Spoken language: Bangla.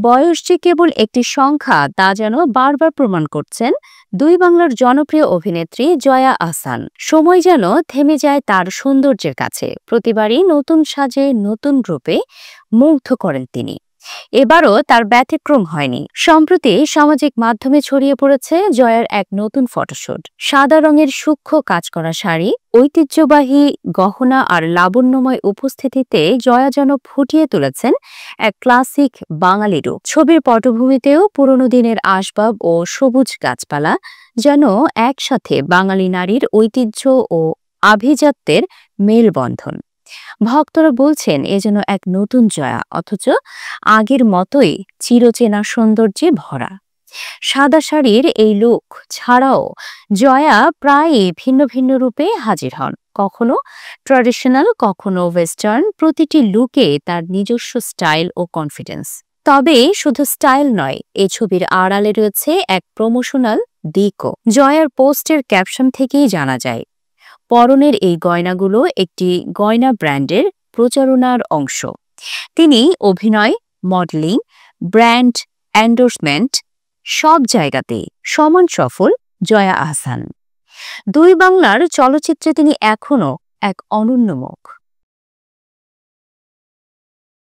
বয়স যে কেবল একটি সংখ্যা তা যেন বারবার প্রমাণ করছেন দুই বাংলার জনপ্রিয় অভিনেত্রী জয়া আহসান। সময় যেন থেমে যায় তার সৌন্দর্যের কাছে। প্রতিবারই নতুন সাজে নতুন রূপে মুগ্ধ করেন তিনি। এবারও তার ব্যতিক্রম হয়নি। সম্প্রতি সামাজিক মাধ্যমে ছড়িয়ে পড়েছে জয়ার এক নতুন ফটোশুট। সাদা রঙের সূক্ষ্ম কাজ করা শাড়ি, ঐতিহ্যবাহী গহনা আর লাবণ্যময় উপস্থিতিতে জয়া যেন ফুটিয়ে তুলেছেন এক ক্লাসিক বাঙালি রূপ। ছবির পটভূমিতেও পুরনো দিনের আসবাব ও সবুজ গাছপালা যেন একসাথে বাঙালি নারীর ঐতিহ্য ও আভিজাত্যের মেলবন্ধন। ভক্তরা বলছেন এ যেন এক নতুন জয়া, অথচ আগের মতোই চিরচেনা সৌন্দর্যে ভরা। সাদা শাড়ির এই লুক ছাড়াও জয়া প্রায়ই ভিন্ন ভিন্ন রূপে হাজির হন, কখনো ট্র্যাডিশনাল, কখনো ওয়েস্টার্ন। প্রতিটি লুকে তার নিজস্ব স্টাইল ও কনফিডেন্স। তবে শুধু স্টাইল নয়, এই ছবির আড়ালে রয়েছে এক প্রমোশনাল দিকও। জয়ার পোস্টের ক্যাপশন থেকেই জানা যায় পরনের এই গয়নাগুলো একটি গয়না ব্র্যান্ডের প্রচারণার অংশ। তিনি অভিনয়, মডেলিং, ব্র্যান্ড এন্ডোর্সমেন্ট সব জায়গাতেই সমান সফল জয়া আহসান। দুই বাংলার চলচ্চিত্রে তিনি এখনও এক অনন্য মুখ।